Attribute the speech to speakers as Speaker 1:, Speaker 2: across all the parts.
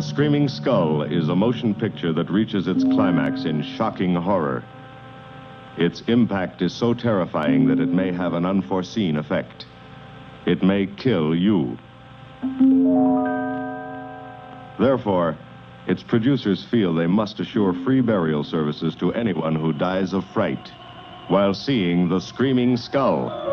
Speaker 1: The Screaming Skull is a motion picture that reaches its climax in shocking horror. Its impact is so terrifying that it may have an unforeseen effect. It may kill you. Therefore, its producers feel they must assure free burial services to anyone who dies of fright while seeing The Screaming Skull.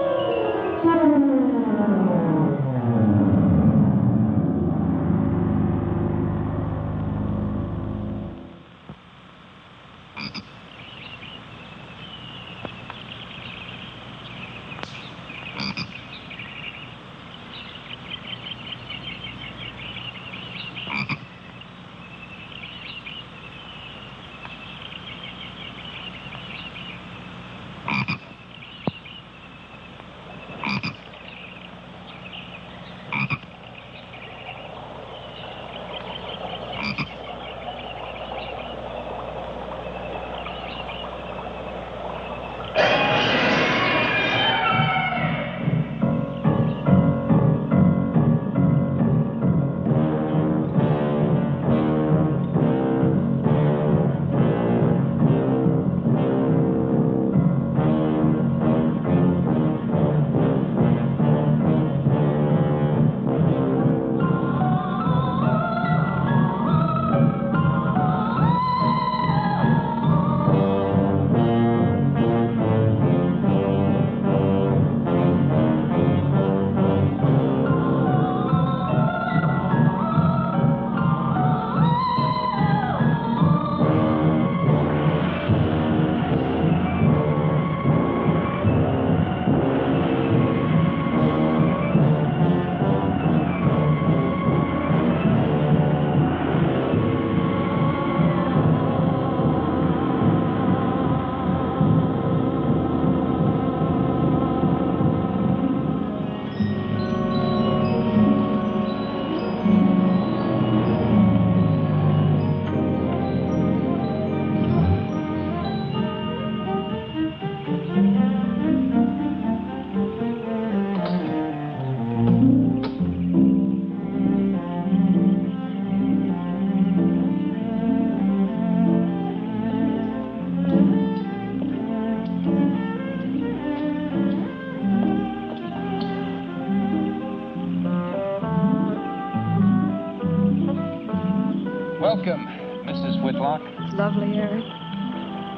Speaker 2: Welcome, Mrs. Whitlock.
Speaker 3: It's lovely, Eric.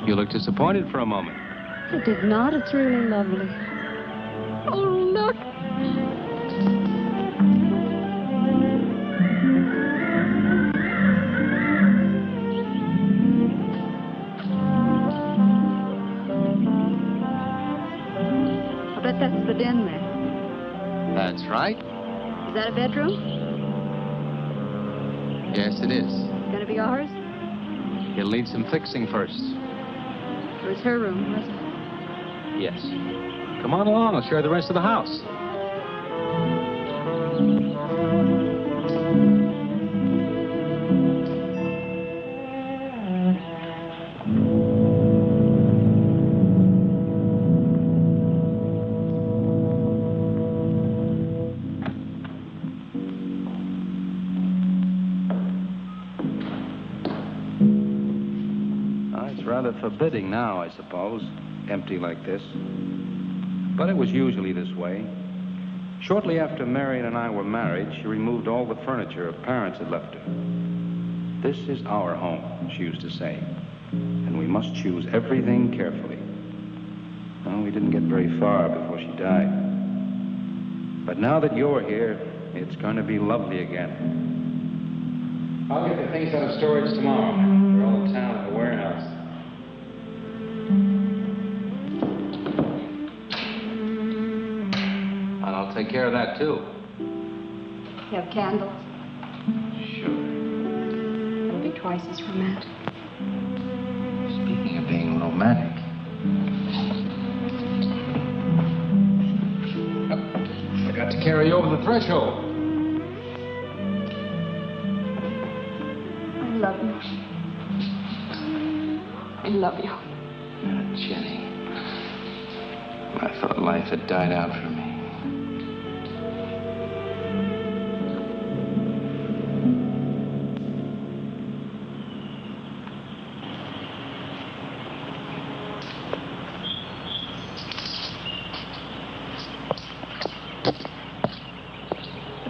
Speaker 2: You look disappointed for a moment.
Speaker 3: I did not. It's really lovely. Oh, look. I bet that's the den there.
Speaker 2: That's right.
Speaker 3: Is that a bedroom?
Speaker 2: Yes, it is.
Speaker 3: Gonna be ours?
Speaker 2: It'll need some fixing first.
Speaker 3: It was her room, wasn't it?
Speaker 2: Yes. Come on along. I'll show you the rest of the house. Rather forbidding now, I suppose, empty like this. But it was usually this way. Shortly after Marion and I were married, she removed all the furniture her parents had left her. This is our home, she used to say, and we must choose everything carefully. Well, we didn't get very far before she died. But now that you're here, it's going to be lovely again. I'll get the things out of storage tomorrow. They're all in town at the warehouse. And I'll take care of that, too.
Speaker 3: You have candles?
Speaker 2: Sure.
Speaker 3: It'll be twice as romantic.
Speaker 2: Speaking of being romantic. I got to carry you over the threshold.
Speaker 3: I love you. I love you.
Speaker 2: Jenny. I thought life had died out for me.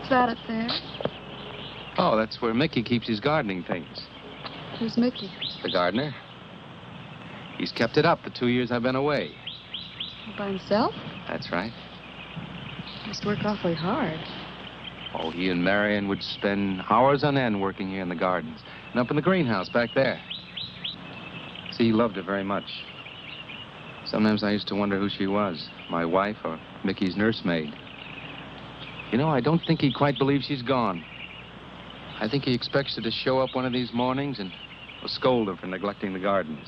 Speaker 3: that up there?
Speaker 2: Oh, that's where Mickey keeps his gardening things.
Speaker 3: Who's Mickey?
Speaker 2: The gardener. He's kept it up the 2 years I've been away.
Speaker 3: By himself?
Speaker 2: That's right.
Speaker 3: Must work awfully hard.
Speaker 2: Oh, he and Marion would spend hours on end working here in the gardens and up in the greenhouse back there. See, he loved her very much. Sometimes I used to wonder who she was, my wife or Mickey's nursemaid. You know, I don't think he quite believes she's gone. I think he expects her to show up one of these mornings and will scold her for neglecting the gardens.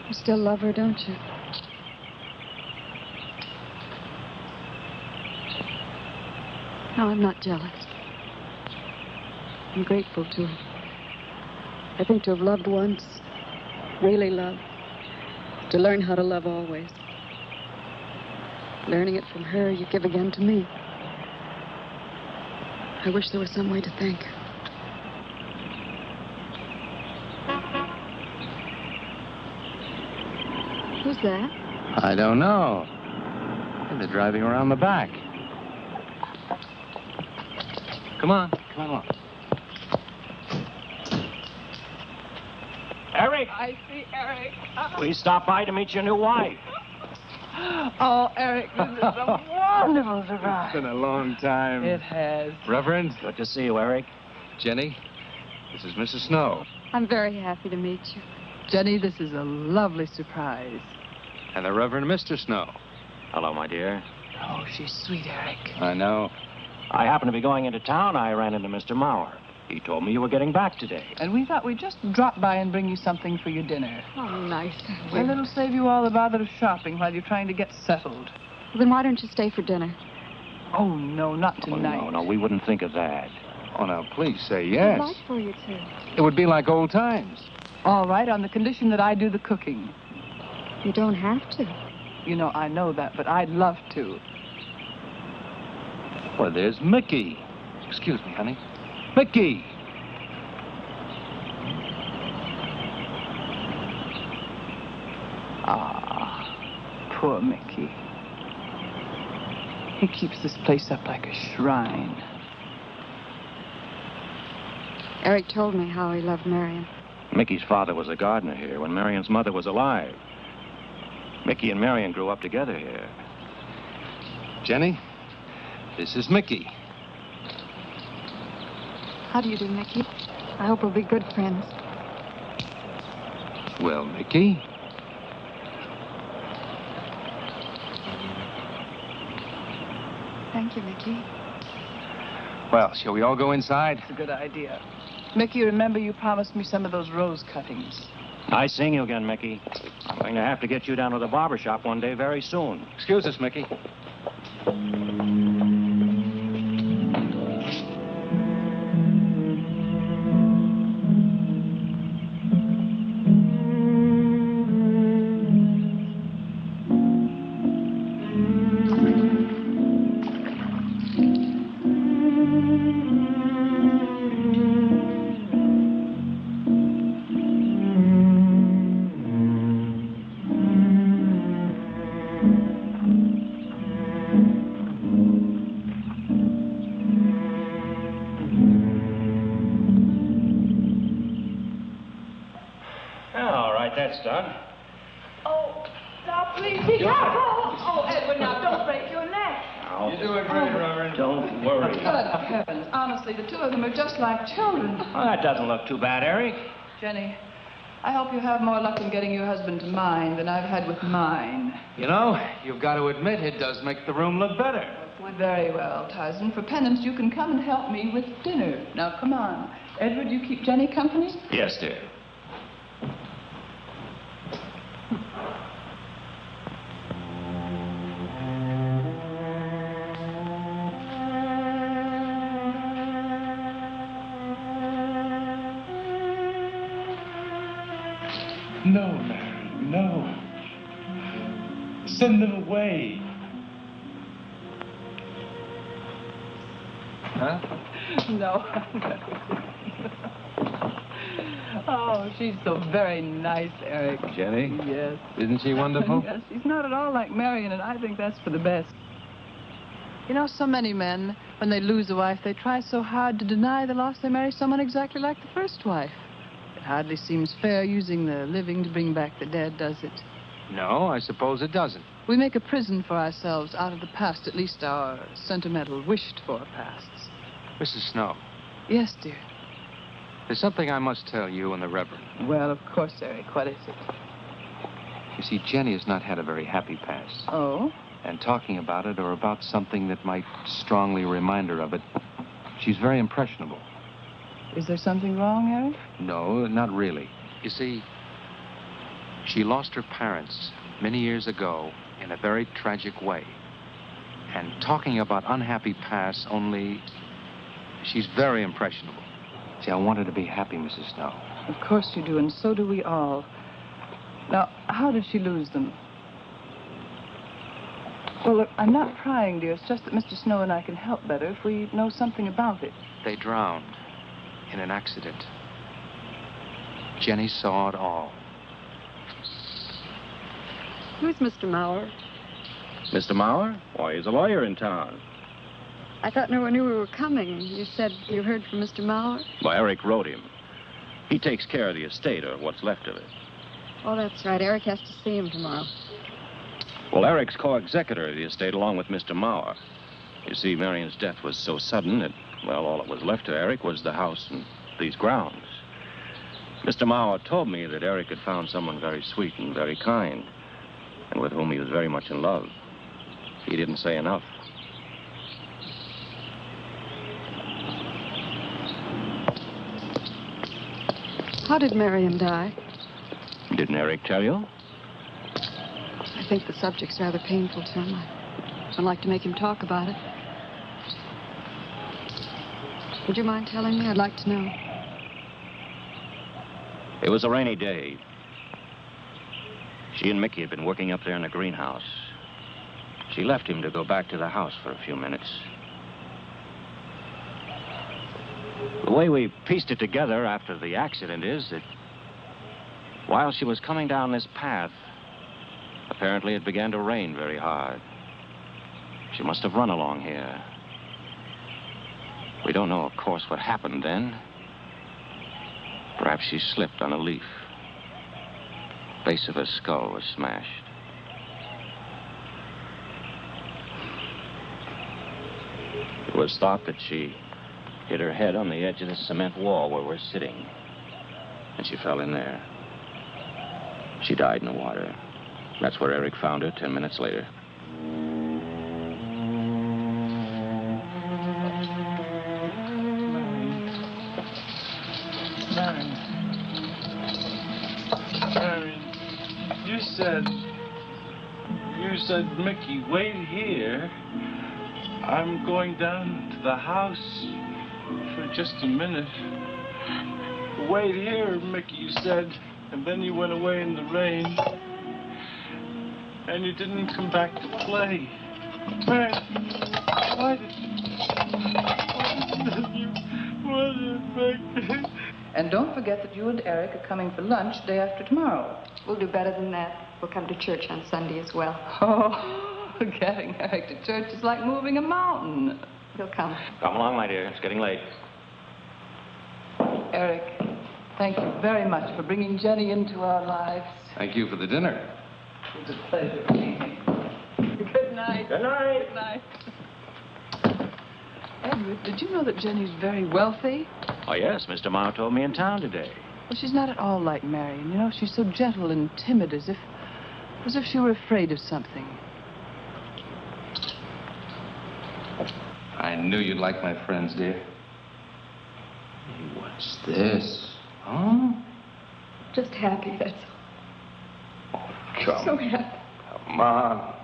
Speaker 3: You still love her, don't you? No, I'm not jealous. I'm grateful to her. I think to have loved once, really loved, to learn how to love always. Learning it from her, you give again to me. I wish there was some way to thank her. Who's that?
Speaker 2: I don't know. They're driving around the back. Come on along.
Speaker 4: Eric,
Speaker 5: I see Eric.
Speaker 4: we stopped by to meet your new wife.
Speaker 5: Oh, Eric, this is a wonderful surprise.
Speaker 2: It's been a long time.
Speaker 5: It has.
Speaker 2: Reverend,
Speaker 4: Good to see you, Eric.
Speaker 2: Jenny, this is Mrs. Snow.
Speaker 3: I'm very happy to meet you.
Speaker 5: Jenny, this is a lovely surprise.
Speaker 2: And the Reverend Mr. Snow.
Speaker 4: Hello, my dear.
Speaker 5: Oh, she's sweet, Eric.
Speaker 2: I know.
Speaker 4: I happened to be going into town. I ran into Mr. Mauer. He told me you were getting back today.
Speaker 5: And we thought we'd just drop by and bring you something for your dinner.
Speaker 3: Oh, nice.
Speaker 5: Well, it'll save you all the bother of shopping while you're trying to get settled.
Speaker 3: Then why don't you stay for dinner?
Speaker 5: Oh, no, not
Speaker 4: Oh,
Speaker 5: tonight.
Speaker 4: no, we wouldn't think of that.
Speaker 2: Oh, now, please say
Speaker 3: I'd
Speaker 2: yes.
Speaker 3: like for you to.
Speaker 2: It would be like old times.
Speaker 5: All right, on the condition that I do the cooking.
Speaker 3: You don't have to.
Speaker 5: You know, I know that, but I'd love to.
Speaker 2: Well, there's Mickey. Excuse me, honey. Mickey!
Speaker 5: Ah, poor Mickey. He keeps this place up like a shrine.
Speaker 3: Eric told me how he loved Marion.
Speaker 4: Mickey's father was a gardener here when Marion's mother was alive. Mickey and Marion grew up together here.
Speaker 2: Jenny, this is Mickey.
Speaker 3: How do you do, Mickey? I hope we'll be good friends.
Speaker 2: Well, Mickey.
Speaker 3: Thank you, Mickey.
Speaker 2: Well, shall we all go inside?
Speaker 5: It's a good idea. Mickey, remember you promised me some of those rose cuttings.
Speaker 4: Nice seeing you again, Mickey. I'm going to have to get you down to the barber shop one day very soon.
Speaker 2: Excuse us, Mickey.
Speaker 4: All right, that's done.
Speaker 6: Oh, now please be careful. Oh, Edward, now don't break your neck.
Speaker 4: Now,
Speaker 2: You're doing great, Reverend.
Speaker 4: don't worry.
Speaker 5: Good heavens. Honestly, the two of them are just like children.
Speaker 4: Oh, that doesn't look too bad, Eric.
Speaker 5: Jenny, I hope you have more luck in getting your husband to mine than I've had with mine.
Speaker 2: You know, you've got to admit it does make the room look better.
Speaker 5: Very well, Tarzan. For penance, you can come and help me with dinner. Now, come on. Edward, you keep Jenny company?
Speaker 4: Yes, dear.
Speaker 7: No, Mary, no. Send them away.
Speaker 2: Huh?
Speaker 5: No. Oh, she's so very nice, Eric.
Speaker 2: Jenny?
Speaker 5: Yes.
Speaker 2: Isn't she wonderful?
Speaker 5: Yes, she's not at all like Marion, and I think that's for the best. You know, so many men When they lose a wife, they try so hard to deny the loss they marry someone exactly like the first wife. It hardly seems fair using the living to bring back the dead, does it?
Speaker 2: No, I suppose it doesn't.
Speaker 5: We make a prison for ourselves out of the past, at least our sentimental, wished-for pasts.
Speaker 2: Mrs. Snow,
Speaker 5: Yes, dear.
Speaker 2: there's something I must tell you and the Reverend.
Speaker 5: Well, of course, Eric. What is it?
Speaker 2: You see, Jenny has not had a very happy past.
Speaker 5: Oh?
Speaker 2: And talking about it or about something that might strongly remind her of it, she's very impressionable.
Speaker 5: Is there something wrong, Eric?
Speaker 2: No, not really. You see, she lost her parents many years ago in a very tragic way. And talking about unhappy past only, she's very impressionable. See, I want her to be happy, Mrs. Snow.
Speaker 5: Of course you do, and so do we all. Now, how did she lose them? Well, look, I'm not prying, dear. It's just that Mr. Snow and I can help better if we know something about it.
Speaker 2: They drowned in an accident. Jenny saw it all.
Speaker 3: Who's Mr. Mauer?
Speaker 4: Mr. Mauer? Why, he's a lawyer in town.
Speaker 3: I thought no one knew we were coming. You said you heard from Mr. Mauer?
Speaker 4: Well, Eric wrote him. He takes care of the estate, or what's left of it.
Speaker 3: Oh, that's right. Eric has to see him tomorrow.
Speaker 4: Well, Eric's co-executor of the estate along with Mr. Mauer. You see, Marion's death was so sudden that, well, all that was left to Eric was the house and these grounds. Mr. Mauer told me that Eric had found someone very sweet and very kind, and with whom he was very much in love. He didn't say enough.
Speaker 3: How did Marion die?
Speaker 4: Didn't Eric tell you?
Speaker 3: I think the subject's rather painful to him. I don't like to make him talk about it. Would you mind telling me? I'd like to know.
Speaker 4: It was a rainy day. She and Mickey had been working up there in the greenhouse. She left him to go back to the house for a few minutes. The way we pieced it together after the accident is that while she was coming down this path, apparently it began to rain very hard. She must have run along here. We don't know, of course, what happened then. Perhaps she slipped on a leaf. Base of her skull was smashed. It was thought that she hit her head on the edge of the cement wall where we're sitting. And she fell in there. She died in the water. That's where Eric found her 10 minutes later.
Speaker 7: Marion, you said, Mickey, wait here. I'm going down to the house for just a minute. Wait here, Mickey, you said. And then you went away in the rain. And you didn't come back to play. Marion, why did you...
Speaker 5: And don't forget that you and Eric are coming for lunch day after tomorrow.
Speaker 3: We'll do better than that. We'll come to church on Sunday as well.
Speaker 5: Oh, getting Eric to church is like moving a mountain.
Speaker 3: He'll come.
Speaker 4: Come along, my dear. It's getting late.
Speaker 5: Eric, thank you very much for bringing Jenny into our lives.
Speaker 2: Thank you for the dinner.
Speaker 5: It was a pleasure. Good night.
Speaker 4: Good night.
Speaker 5: Good night. Edward, did you know that Jenny's very wealthy?
Speaker 4: Oh, yes. Mr. Mauer told me in town today.
Speaker 5: Well, she's not at all like Marion. You know, she's so gentle and timid, as if she were afraid of something.
Speaker 2: I knew you'd like my friends, dear. Hey, what's this? Huh?
Speaker 3: Just happy, that's all.
Speaker 2: Oh, come.
Speaker 3: So happy.
Speaker 2: Come on.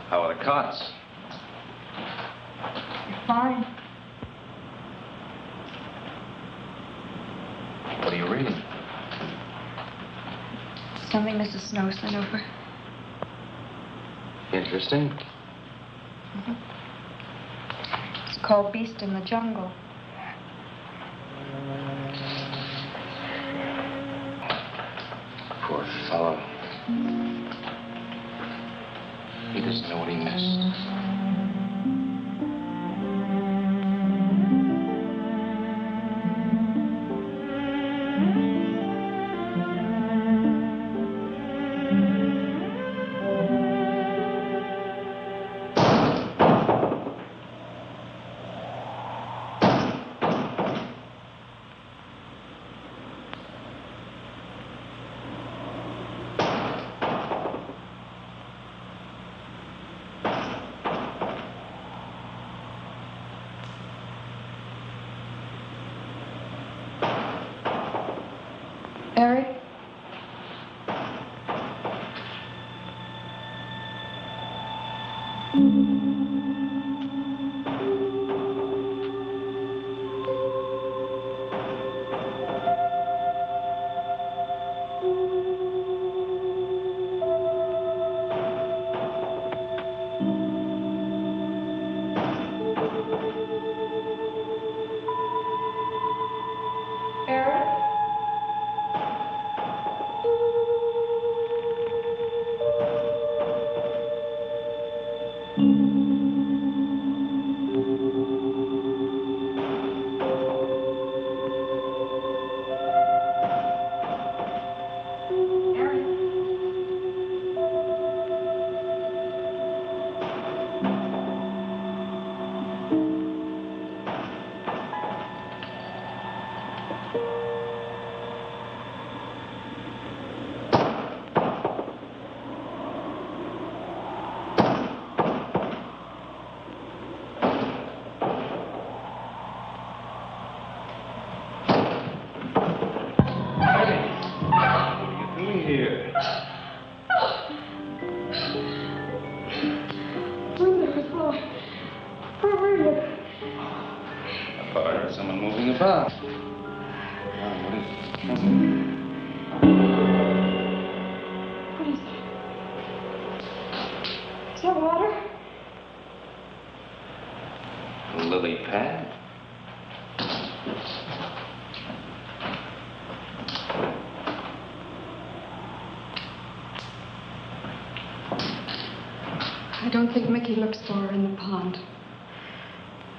Speaker 2: How are the cots?
Speaker 5: Fine.
Speaker 2: What are you reading?
Speaker 3: Something Mrs. Snow sent over.
Speaker 2: Interesting.
Speaker 8: It's called Beast in the Jungle.
Speaker 2: Poor fellow. He doesn't know what he missed.
Speaker 8: Eric? Eric?
Speaker 2: I thought I heard someone moving about. What is it?
Speaker 8: What is it? Is that water?
Speaker 2: A lily pad?
Speaker 8: I don't think Mickey looks for her in the pond.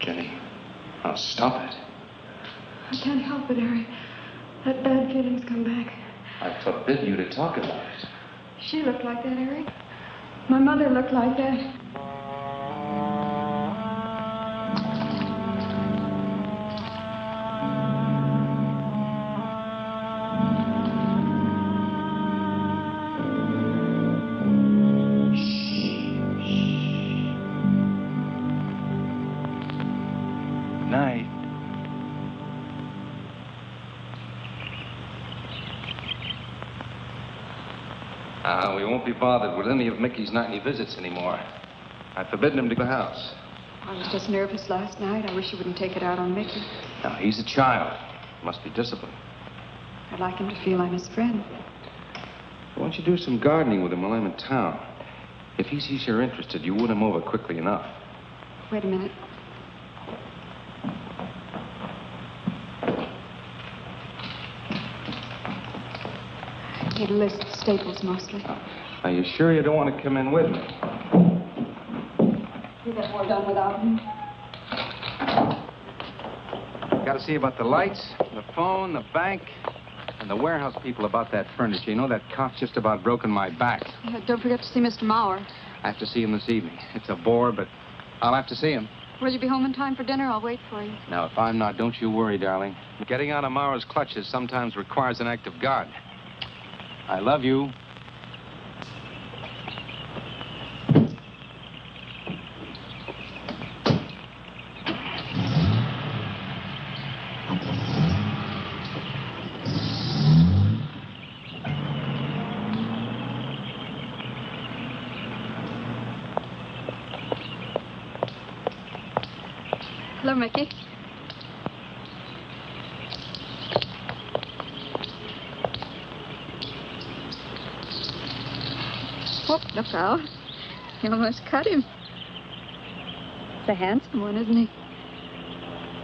Speaker 2: Jenny, now stop it.
Speaker 8: I can't help it, Eric. That bad feeling's come back.
Speaker 2: I forbid you to talk about it.
Speaker 8: She looked like that, Eric. My mother looked like that.
Speaker 2: Night. We won't be bothered with any of Mickey's nightly visits anymore. I've forbidden him to the house.
Speaker 8: I was just nervous last night. I wish you wouldn't take it out on Mickey.
Speaker 2: Now, he's a child. Must be disciplined.
Speaker 8: I'd like him to feel I'm his friend.
Speaker 2: Why don't you do some gardening with him while I'm in town? If he sees you're interested, you win him over quickly enough.
Speaker 8: Wait a minute. I need a list of staples mostly.
Speaker 2: Are you sure you don't want to come in with me?
Speaker 8: You get more done without him.
Speaker 2: Got to see about the lights, the phone, the bank, and the warehouse people about that furniture. You know, that cop's just about broken my back.
Speaker 8: Yeah, don't forget to see Mr. Mauer.
Speaker 2: I have to see him this evening. It's a bore, but I'll have to see him.
Speaker 8: Will you be home in time for dinner? I'll wait for you.
Speaker 2: Now, if I'm not, don't you worry, darling. Getting out of Mauer's clutches sometimes requires an act of God. I love you.
Speaker 8: Hello, Mickey. Whoop, look out.
Speaker 3: You almost cut him. He's a handsome one, isn't he?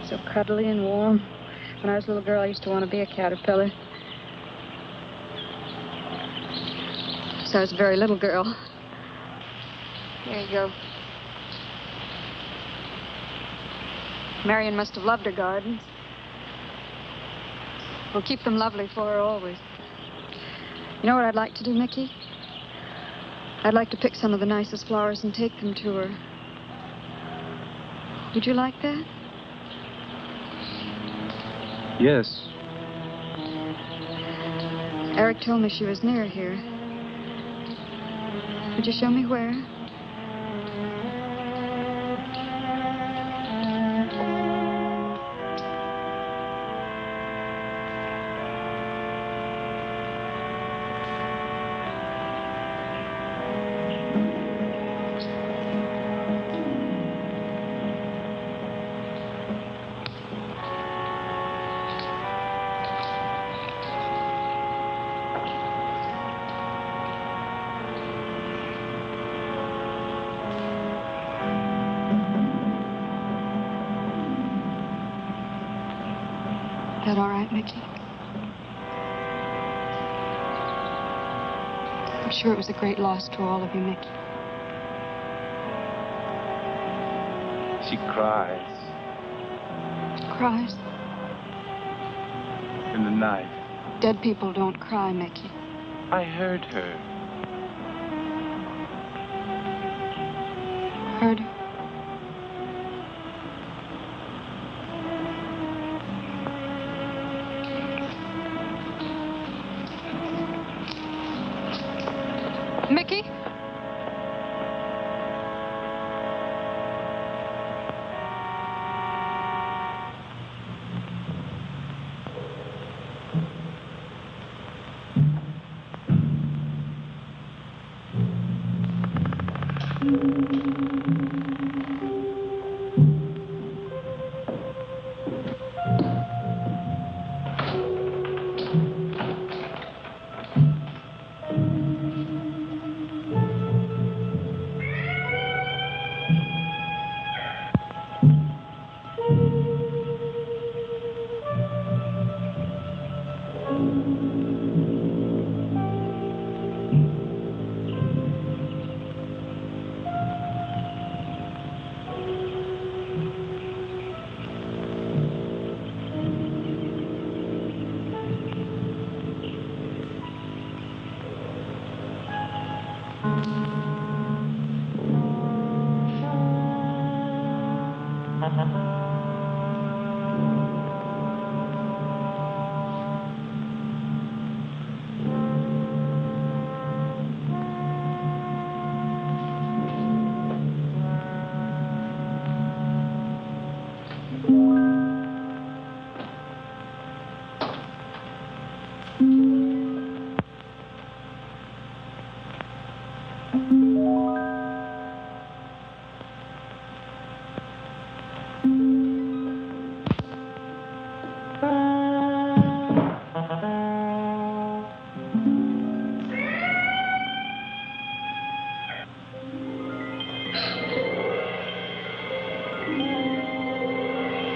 Speaker 3: So cuddly and warm. When I was a little girl, I used to want to be a caterpillar. So I was a very little girl. Here you go. Marion must have loved her gardens. We'll keep them lovely for her always. You know what I'd like to do, Mickey? I'd like to pick some of the nicest flowers and take them to her. Would you like that?
Speaker 2: Yes.
Speaker 3: Eric told me she was near here. Would you show me where? Is that all right, Mickey? I'm sure it was a great loss to all of you, Mickey.
Speaker 7: She cries
Speaker 3: Cries?
Speaker 7: in the night.
Speaker 3: Dead people don't cry, Mickey.
Speaker 7: I heard her.
Speaker 3: Heard her? Mickey?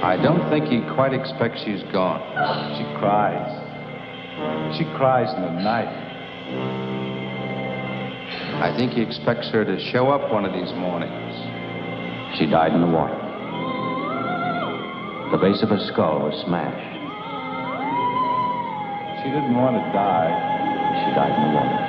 Speaker 2: I don't think he quite expects she's gone.
Speaker 7: She cries. She cries in the night.
Speaker 2: I think he expects her to show up one of these mornings.
Speaker 4: She died in the water. The base of her skull was smashed.
Speaker 7: She didn't want to die.
Speaker 4: She died in the water.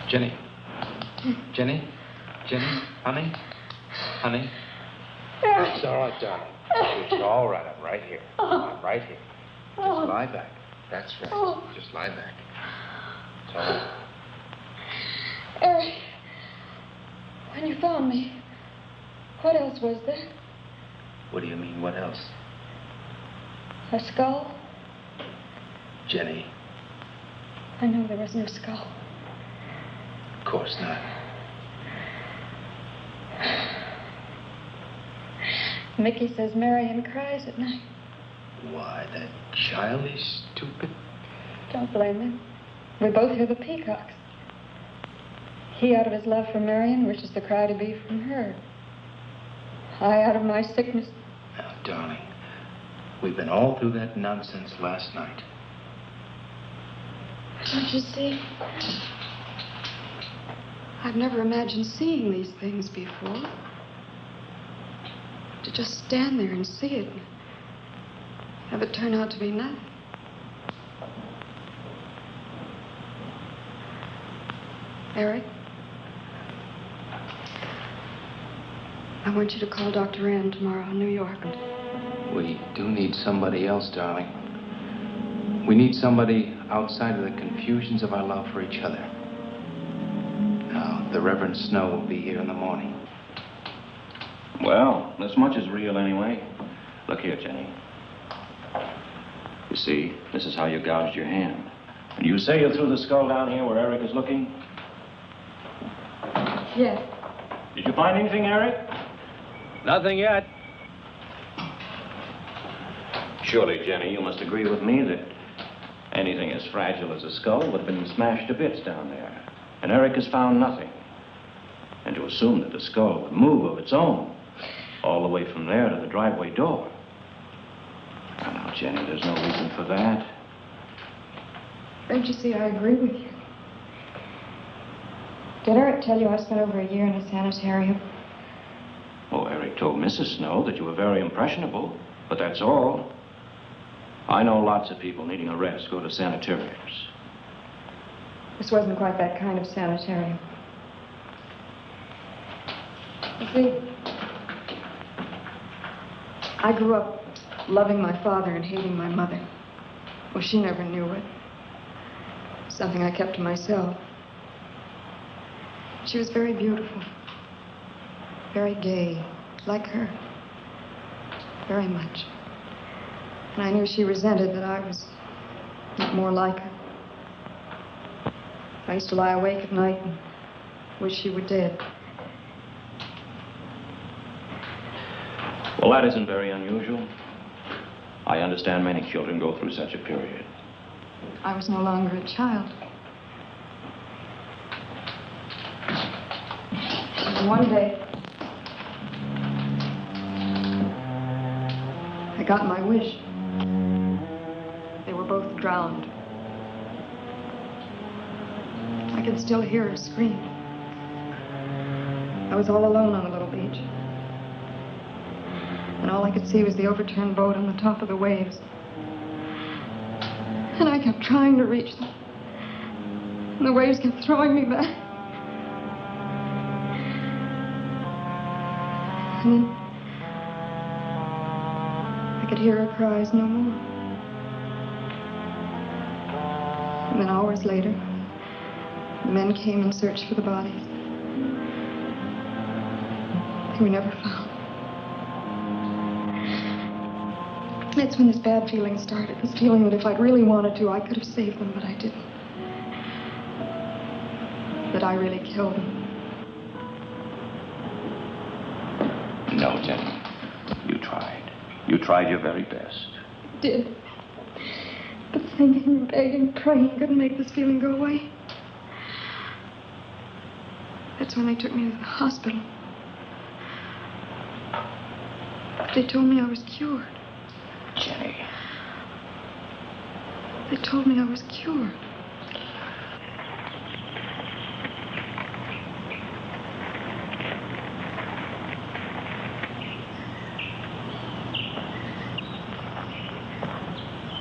Speaker 2: Jenny. Jenny? Jenny? Honey? Honey? It's all right, darling. It's all right. I'm right here. I'm right here. Just lie back. That's right. Just lie back. It's all right.
Speaker 8: Eric, when you found me, what else was there?
Speaker 2: What do you mean, what else?
Speaker 8: A skull?
Speaker 2: Jenny.
Speaker 8: I know there was no skull.
Speaker 2: Of course not.
Speaker 8: Mickey says Marion cries at night.
Speaker 2: Why, that child is stupid.
Speaker 8: Don't blame him. We both hear the peacocks. He out of his love for Marion wishes the cry to be from her. I out of my sickness.
Speaker 2: Now, darling, we've been all through that nonsense last night.
Speaker 8: Don't you see? I've never imagined seeing these things before. To just stand there and see it and have it turn out to be nothing. Eric, I want you to call Dr. Ann tomorrow in New York.
Speaker 2: We do need somebody else, darling. We need somebody outside of the confusions of our love for each other. Now, the Reverend Snow will be here in the morning.
Speaker 4: Well, this much is real anyway. Look here, Jenny. You see, this is how you gouged your hand. And you say you threw the skull down here where Eric is looking?
Speaker 8: Yes.
Speaker 4: Did you find anything, Eric?
Speaker 2: Nothing yet.
Speaker 4: Surely, Jenny, you must agree with me that anything as fragile as a skull would have been smashed to bits down there. And Eric has found nothing. And to assume that the skull would move of its own all the way from there to the driveway door. Now, Jenny, there's no reason for that.
Speaker 8: Don't you see, I agree with you. Did Eric tell you I spent over a year in a sanitarium?
Speaker 4: Oh, Eric told Mrs. Snow that you were very impressionable, but that's all. I know lots of people needing a rest go to sanitariums.
Speaker 8: This wasn't quite that kind of sanitarium. You see, I grew up loving my father and hating my mother. Well, she never knew it. Something I kept to myself. She was very beautiful. Very gay, like her. Very much. And I knew she resented that I was not more like her. I used to lie awake at night and wish she were dead.
Speaker 4: Well, that isn't very unusual. I understand many children go through such a period.
Speaker 8: I was no longer a child. And one day, I got my wish. They were both drowned. I could still hear her scream. I was all alone on the little beach. And all I could see was the overturned boat on the top of the waves. And I kept trying to reach them. And the waves kept throwing me back. And then I could hear her cries no more. And then hours later, the men came and searched for the bodies. They were never found. That's when this bad feeling started. This feeling that if I'd really wanted to, I could have saved them, but I didn't. That I really killed them.
Speaker 4: No, Jenny. You tried. You tried your very best.
Speaker 8: I did. But thinking, begging, praying couldn't make this feeling go away. That's when they took me to the hospital. They told me I was cured.
Speaker 4: Jenny.
Speaker 8: They told me I was cured.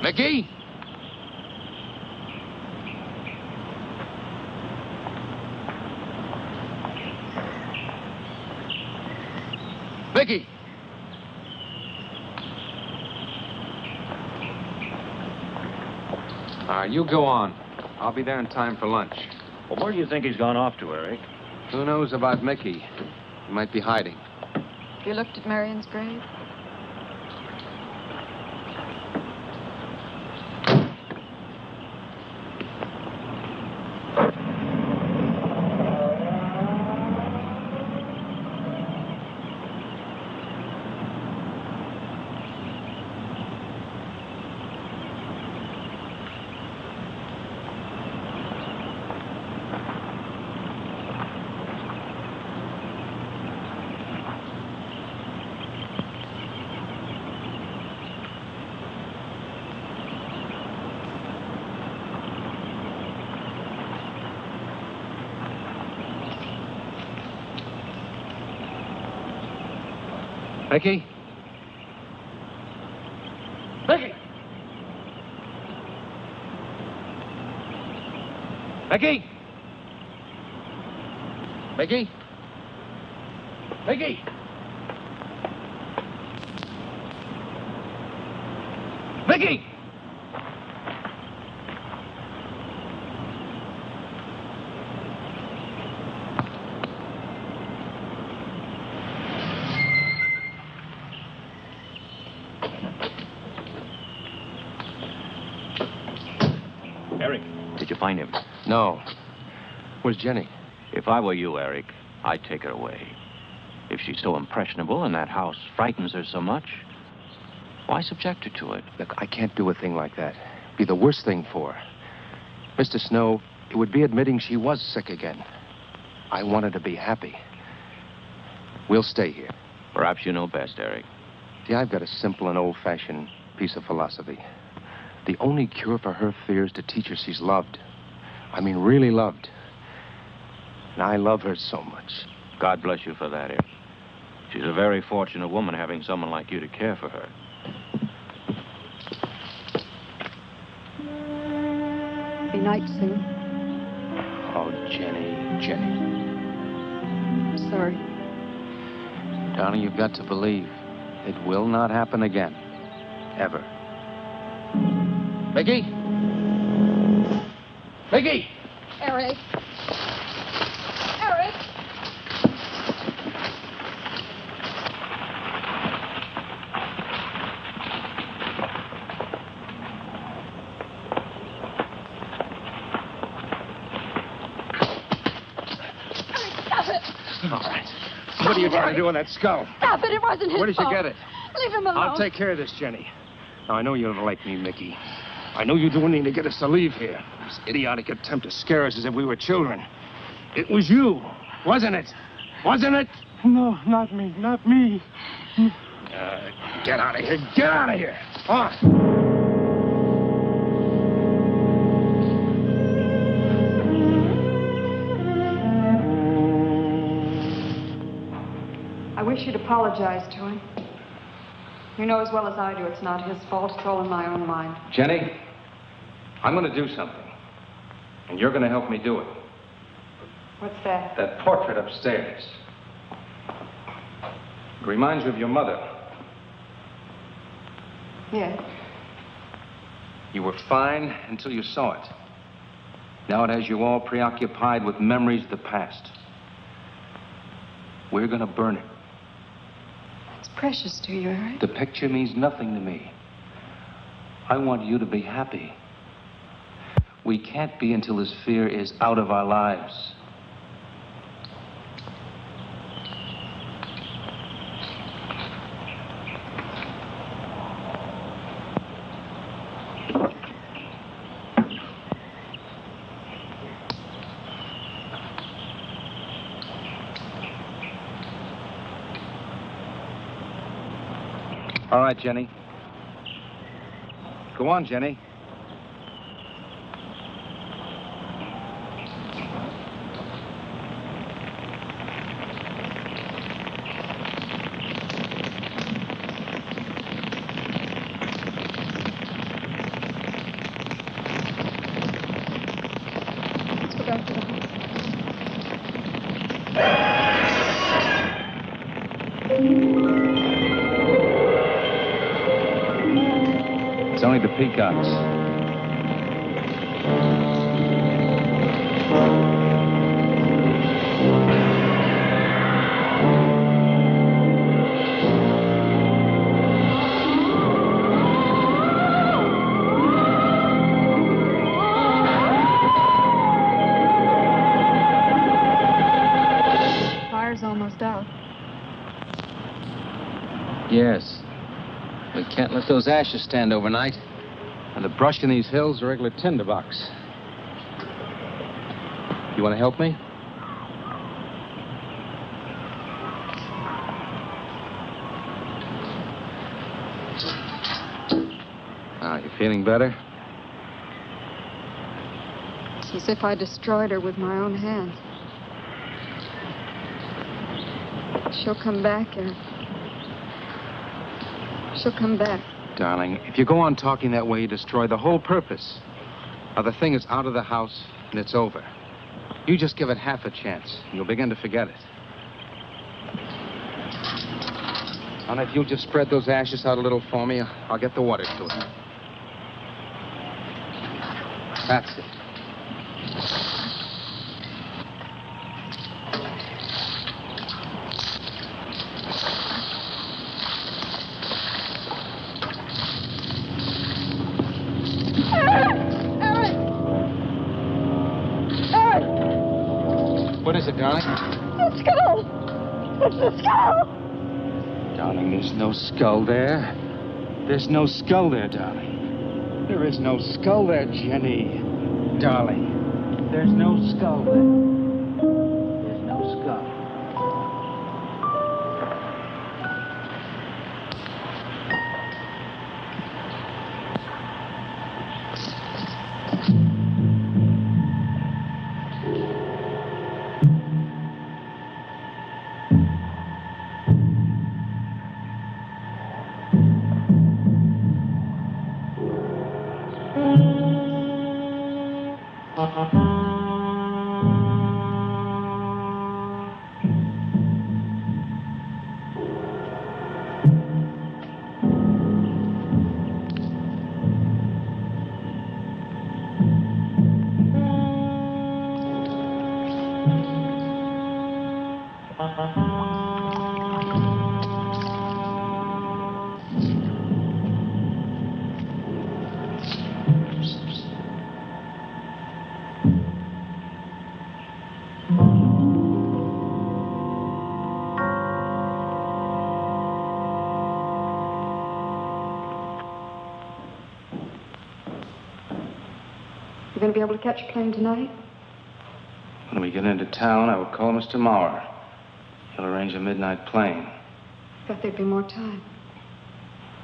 Speaker 2: Mickey? Mickey! You go on. I'll be there in time for lunch.
Speaker 4: Well, where do you think he's gone off to, Eric?
Speaker 2: Who knows about Mickey? He might be hiding.
Speaker 8: Have you looked at Marion's grave?
Speaker 2: Mickey? Mickey! Mickey? Mickey? Mickey? Mickey!
Speaker 4: Eric, did you find him?
Speaker 2: No. Where's Jenny?
Speaker 4: If I were you, Eric, I'd take her away. If she's so impressionable and that house frightens her so much, why subject her to it?
Speaker 2: Look, I can't do a thing like that. It'd be the worst thing for her. Mr. Snow, it would be admitting she was sick again. I want her to be happy. We'll stay here.
Speaker 4: Perhaps you know best, Eric.
Speaker 2: See, I've got a simple and old-fashioned piece of philosophy. The only cure for her fear is to teach her she's loved. I mean, really loved. And I love her so much.
Speaker 4: God bless you for that, Eric. She's a very fortunate woman having someone like you to care for her.
Speaker 3: Be night soon.
Speaker 2: Oh, Jenny.
Speaker 3: Sorry.
Speaker 2: Darling, you've got to believe it will not happen again. Ever. Mickey? Mickey!
Speaker 3: Eric. Eric! Stop it!
Speaker 2: All right. What are you going to do with that skull?
Speaker 3: Stop it! It wasn't his
Speaker 2: Where did you
Speaker 3: fault.
Speaker 2: get it?
Speaker 3: Leave him alone.
Speaker 2: I'll take care of this, Jenny. Now, I know you don't like me, Mickey. I know you're doing anything to get us to leave here. This idiotic attempt to scare us as if we were children. It was you, wasn't it? Wasn't it?
Speaker 7: No, not me. Not me.
Speaker 2: Get out of here. Get out of here. On.
Speaker 8: I wish you'd apologize to him. You know as well as I do it's not his fault. It's all in my own mind.
Speaker 2: Jenny, I'm going to do something. And you're going to help me do it.
Speaker 8: What's that?
Speaker 2: That portrait upstairs. It reminds you of your mother.
Speaker 8: Yes.
Speaker 2: You were fine until you saw it. Now it has you all preoccupied with memories of the past. We're going to burn it.
Speaker 8: It's precious to you, Eric.
Speaker 2: The picture means nothing to me. I want you to be happy. We can't be until this fear is out of our lives. All right, Jenny. Go on, Jenny.
Speaker 3: Let's go back to the house.
Speaker 2: It's only the peacocks.
Speaker 3: Fire's almost out.
Speaker 2: Yes. We can't let those ashes stand overnight. And the brush in these hills are a regular tinderbox. You want to help me? You feeling better?
Speaker 3: It's as if I destroyed her with my own hands. She'll come back, Eric. She'll come back.
Speaker 2: Darling, if you go on talking that way, you destroy the whole purpose. Now, the thing is out of the house, and it's over. You just give it half a chance, and you'll begin to forget it. And if you'll just spread those ashes out a little for me, I'll get the water to it. That's it. What is it, darling?
Speaker 3: The skull! It's the skull!
Speaker 2: Darling, there's no skull there. There's no skull there, darling. There is no skull there, Jenny. Darling, there's no skull there. There's no skull.
Speaker 8: You going to be able to catch a plane tonight?
Speaker 2: When we get into town, I will call Mr. Maurer. He'll arrange a midnight plane.
Speaker 8: Thought there'd be more time.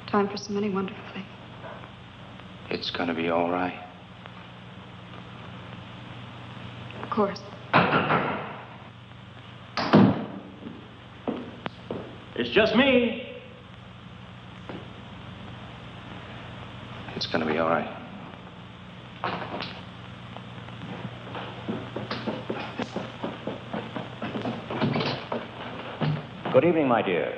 Speaker 8: Time for so many wonderful things.
Speaker 2: It's going to be all right.
Speaker 8: Of course.
Speaker 4: It's just me.
Speaker 2: It's going to be all right.
Speaker 4: Good evening, my dear.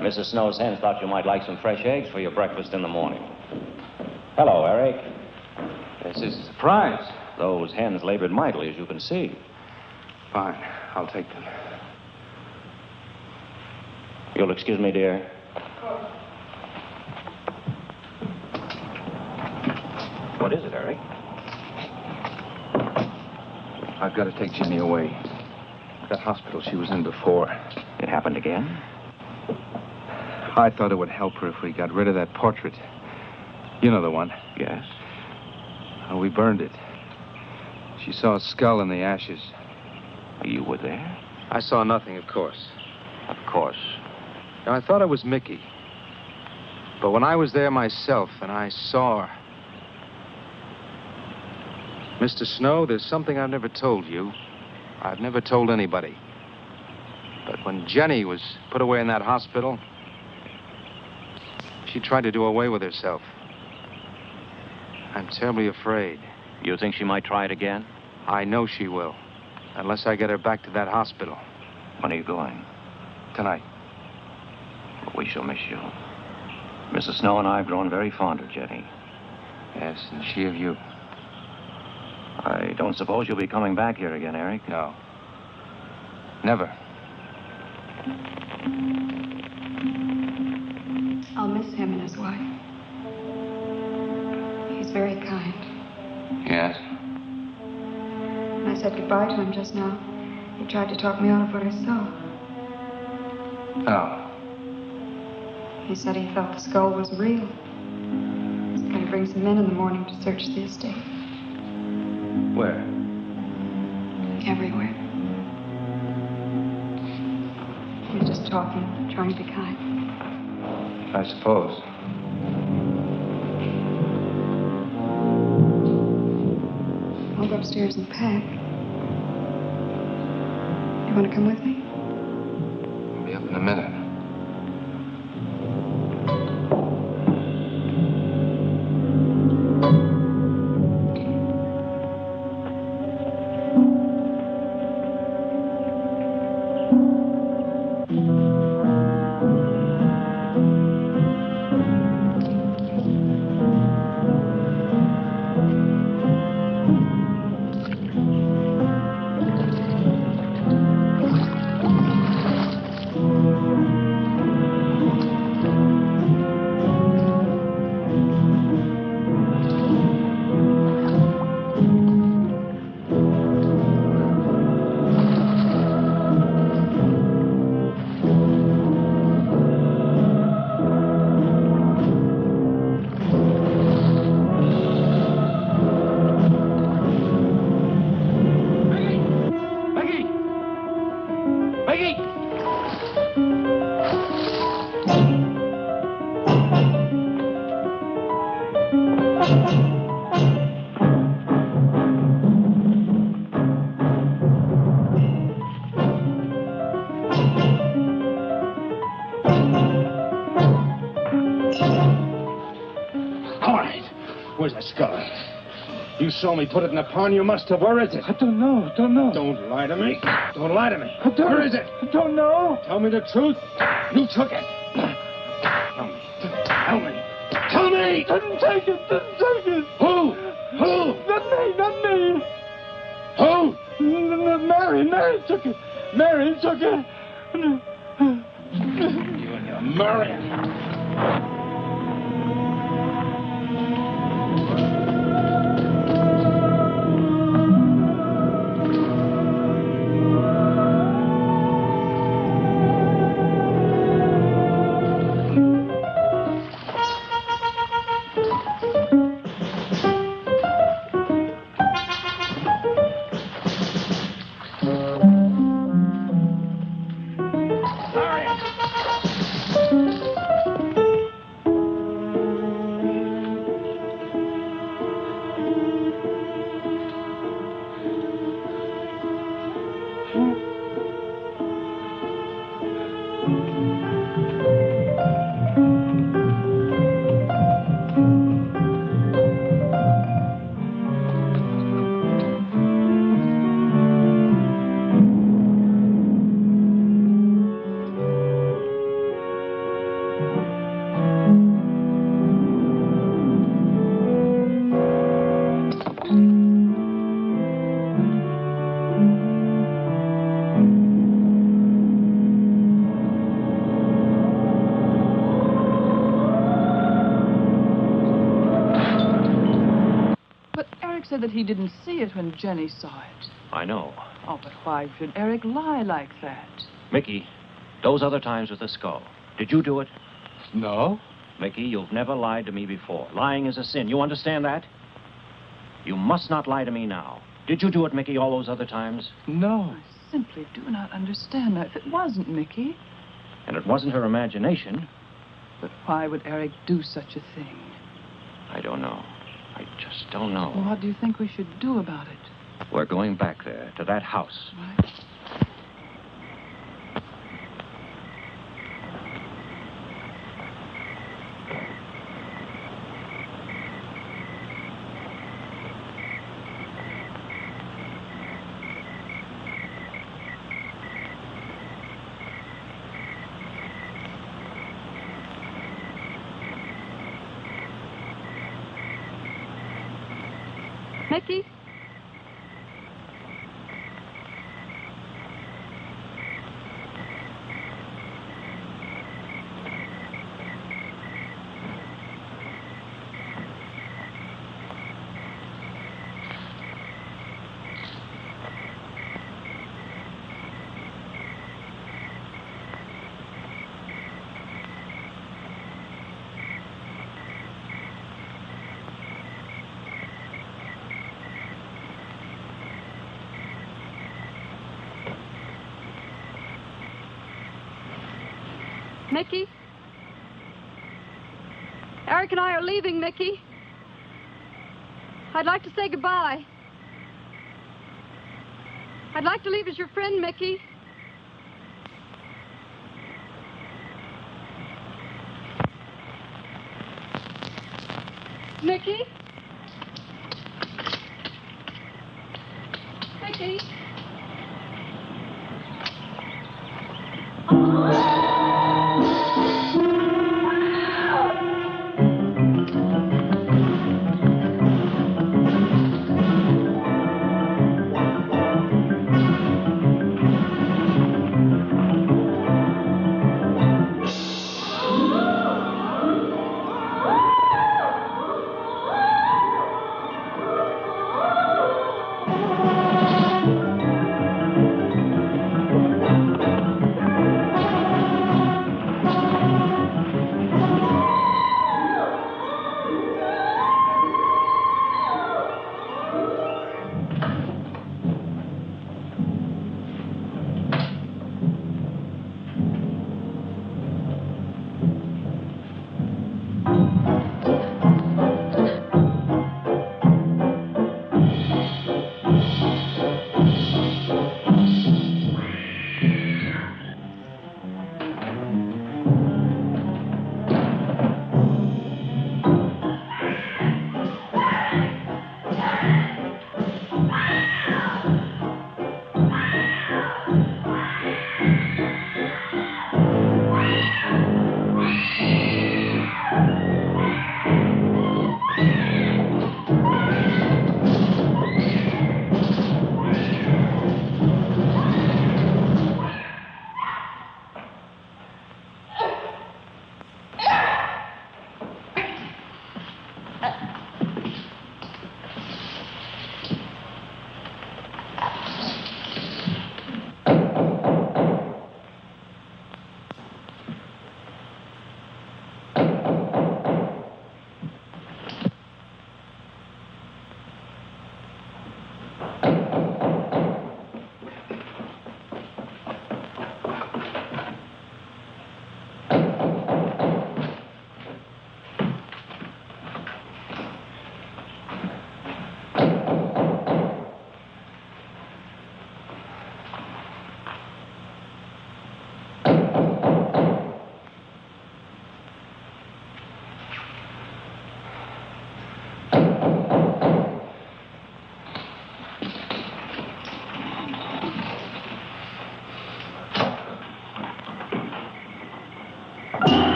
Speaker 4: Mrs. Snow's hens thought you might like some fresh eggs for your breakfast in the morning. Hello, Eric.
Speaker 2: This is a surprise.
Speaker 4: Those hens labored mightily, as you can see.
Speaker 2: Fine. I'll take them.
Speaker 4: You'll excuse me, dear? What is it, Eric?
Speaker 2: I've got to take Jenny away. That hospital she was in before.
Speaker 4: It happened again?
Speaker 2: I thought it would help her if we got rid of that portrait. You know the one.
Speaker 4: Yes.
Speaker 2: We burned it. She saw a skull in the ashes.
Speaker 4: You were there?
Speaker 2: I saw nothing, of course.
Speaker 4: Of course.
Speaker 2: Now, I thought it was Mickey. But when I was there myself and I saw her... Mr. Snow, there's something I've never told you. I've never told anybody. But when Jenny was put away in that hospital, she tried to do away with herself. I'm terribly afraid.
Speaker 4: You think she might try it again?
Speaker 2: I know she will. Unless I get her back to that hospital.
Speaker 4: When are you going?
Speaker 2: Tonight.
Speaker 4: We shall miss you. Mrs. Snow and I have grown very fond of Jenny.
Speaker 2: Yes, and she of you.
Speaker 4: I don't suppose you'll be coming back here again, Eric?
Speaker 2: No. Never.
Speaker 8: I'll miss him and his wife. He's very kind.
Speaker 2: Yes?
Speaker 8: When I said goodbye to him just now, he tried to talk me out of what I saw.
Speaker 2: Oh.
Speaker 8: He said he felt the skull was real. He's going to bring some men in the morning to search the estate.
Speaker 2: Where?
Speaker 8: Everywhere. He was just talking, trying to be kind.
Speaker 2: I suppose.
Speaker 8: I'll go upstairs and pack. You want to come with me?
Speaker 2: I'll be up in a minute.
Speaker 9: is the skull? You saw me put it in the pond. You must have. Where is it?
Speaker 7: I don't know.
Speaker 9: Don't lie to me. Don't lie to me. Where is it?
Speaker 7: I don't know.
Speaker 9: Tell me the truth. You took it. Tell me. Tell me.
Speaker 7: Didn't take it.
Speaker 9: Who?
Speaker 7: Not me.
Speaker 9: Who?
Speaker 7: Mary took it.
Speaker 9: You and your Marion.
Speaker 5: Said that he didn't see it when Jenny saw it.
Speaker 4: I know.
Speaker 5: Oh, but why should Eric lie like that?
Speaker 4: Mickey, those other times with the skull, did you do it?
Speaker 7: No.
Speaker 4: Mickey, you've never lied to me before. Lying is a sin. You understand that? You must not lie to me now. Did you do it, Mickey, all those other times?
Speaker 7: No.
Speaker 5: I simply do not understand that. If it wasn't Mickey.
Speaker 4: And it wasn't her imagination.
Speaker 5: But why would Eric do such a thing?
Speaker 4: I don't know. I just don't know.
Speaker 5: Well, what do you think we should do about it?
Speaker 4: We're going back there, to that house.
Speaker 5: Right.
Speaker 3: Mickey? Mickey? Eric and I are leaving, Mickey. I'd like to say goodbye. I'd like to leave as your friend, Mickey. Mickey? Mickey?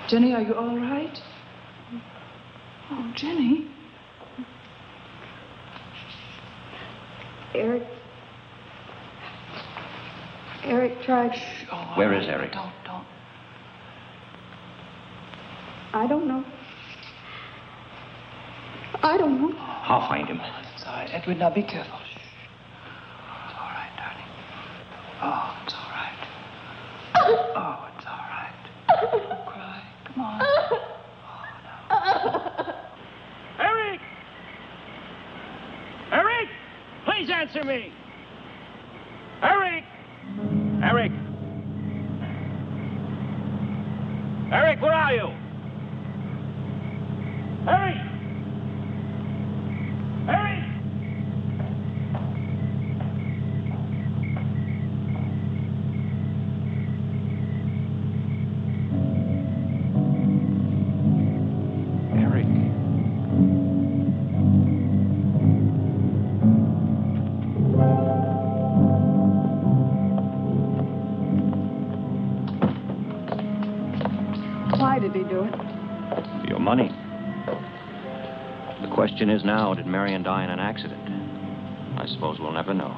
Speaker 5: Jenny, are you all right? Oh, Jenny.
Speaker 8: Eric tried.
Speaker 5: Oh,
Speaker 4: Where is Eric?
Speaker 5: Don't.
Speaker 8: I don't know. I don't know.
Speaker 4: I'll find him.
Speaker 5: It's all right. Edward, now be careful. Shh. It's all right, darling. Oh, it's all right. Oh, it's all right. Don't cry. Come on. Oh, no.
Speaker 10: Eric! Eric! Please answer me! Eric! Eric! Eric, where are you? Eric! Eric!
Speaker 4: Eric.
Speaker 8: Why did he do it?
Speaker 4: Your money. The question is now, did Marion die in an accident? I suppose we'll never know.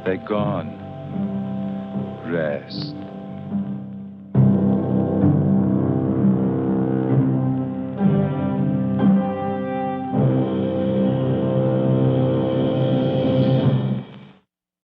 Speaker 7: They're gone.